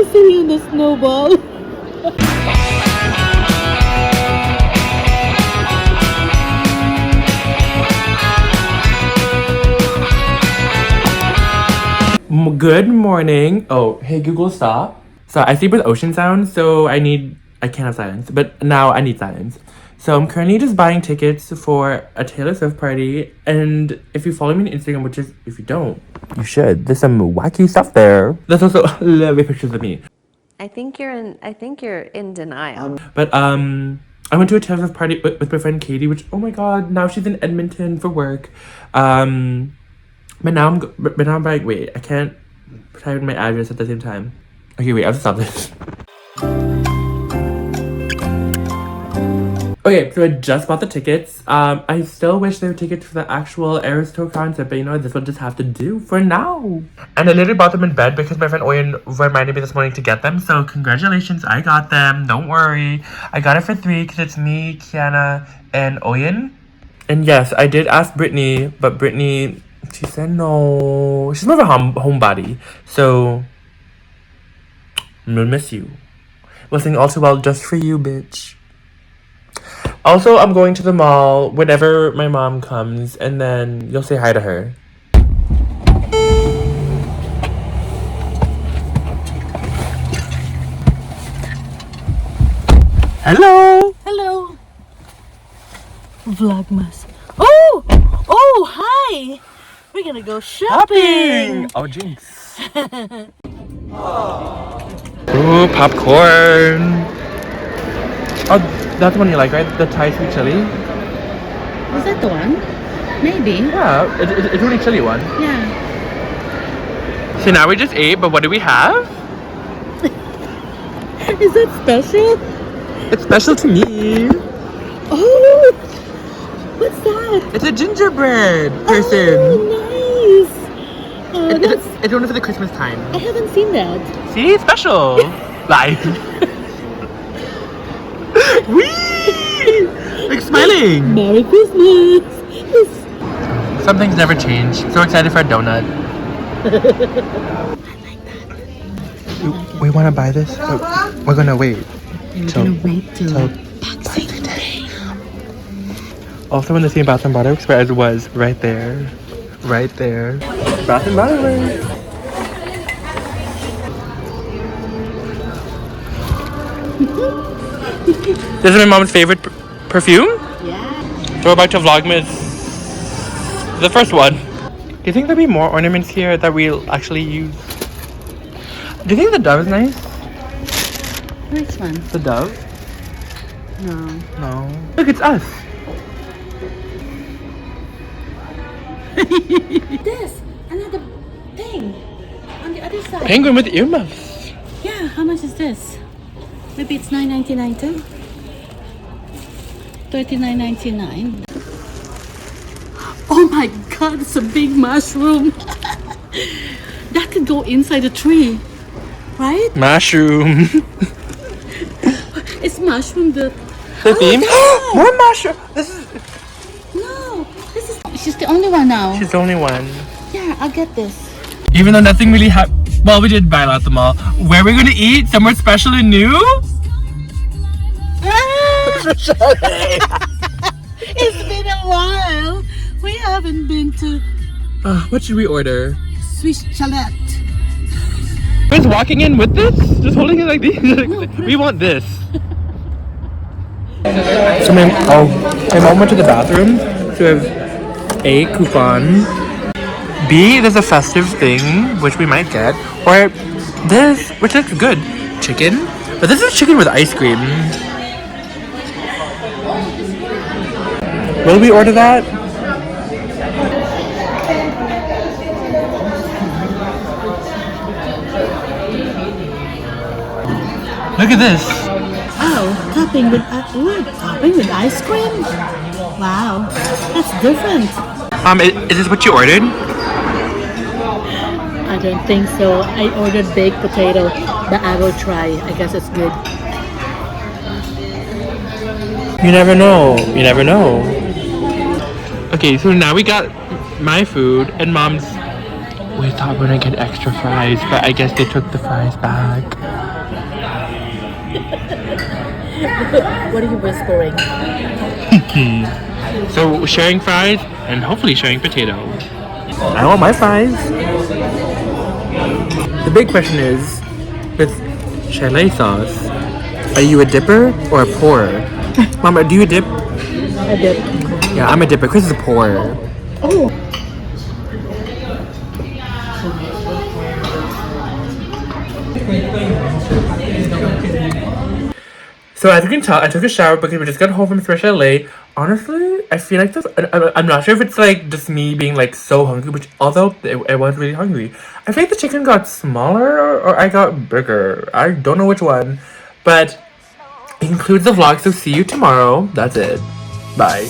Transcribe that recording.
was sitting on the snowball. Good morning. Oh, hey Google, stop. So I sleep with ocean sounds, so I can't have silence, but now I need silence. So I'm currently just buying tickets for a Taylor Swift party, and if you follow me on Instagram, which is, if you don't, you should. There's some wacky stuff there. There's also lovely pictures of me. I think you're in denial. But I went to a Taylor Swift party with my friend Katie, which, oh my god, now she's in Edmonton for work. But now I'm like, wait, I can't type in my address at the same time. Okay, wait, I have to stop this. Okay, so I just bought the tickets. I still wish there were tickets for the actual Eras Tour concert, but you know, this will just have to do for now. And I literally bought them in bed because my friend Oyen reminded me this morning to get them. So congratulations, I got them. Don't worry. I got it for 3 because it's me, Kiana, and Oyen. And yes, I did ask Brittany, but Brittany, she said no. She's more of a homebody. So I'm gonna miss you. We'll sing All Too Well just for you, bitch. Also, I'm going to the mall whenever my mom comes, and then you'll say hi to her. Hello! Hello. Vlogmas. Oh! Oh, hi! We're gonna go shopping! Oh, jinx. Ooh, popcorn. Oh, that's the one you like, right? The Thai sweet chili? Is that the one? Maybe. Yeah, it's really chili one. Yeah. So now we just ate, but what do we have? Is that special? It's special to me. Oh! What's that? It's a gingerbread person. Oh, nice! Oh, It's only for the Christmas time. I haven't seen that. See? It's special. Live. Whee! Like smiling. Merry Christmas! Some things never change. So excited for a donut. We want to buy this, but we're gonna wait. We're gonna wait till Boxing Day. Also in the same Bath and Body Works where it was right there. Right there. Bath and Body Works. This is my mom's favorite perfume. Yeah. So we're about to vlogmas the first one. Do you think there'll be more ornaments here that we'll actually use? Do you think the dove is nice? Which one? The dove? No. No. Look, it's us. This! Another thing! On the other side. Penguin with earmuffs. Yeah, how much is this? Maybe it's $9.99 too? $39.99. Oh my god, it's a big mushroom! That could go inside the tree, right? Mushroom. It's mushroom the theme? More mushroom. No, this is. She's the only one now. She's the only one. Yeah, I'll get this. Even though nothing really well, we did buy a lot at the mall. Where are we gonna eat? Somewhere special and new? It's been a while. We haven't been to What should we order? Swiss Chalet. Who's walking in with this? Just holding it like this? We want this. So my mom went to the bathroom to have A, coupon, B, there's a festive thing, which we might get, or this, which looks good, chicken, but this is chicken with ice cream. Will we order that? Look at this. Oh, topping with ice cream. Wow, that's different. Is this what you ordered? I don't think so. I ordered baked potato, but I will try. I guess it's good. You never know. You never know. Okay, so now we got my food and mom's We thought we're gonna get extra fries, but I guess they took the fries back. What are you whispering? So sharing fries and hopefully sharing potatoes. I want my fries. The big question is, with chalet sauce, are you a dipper or a pourer? Mama, do you dip? I did. Yeah, I'm a dipper. Chris is a pourer. Oh. So as you can tell, I took a shower because we just got home from chalet. Honestly, I feel like this. I'm not sure if it's like just me being like so hungry, which although I was really hungry, I feel like the chicken got smaller or I got bigger. I don't know which one, but it concludes the vlog. So see you tomorrow. That's it. Bye.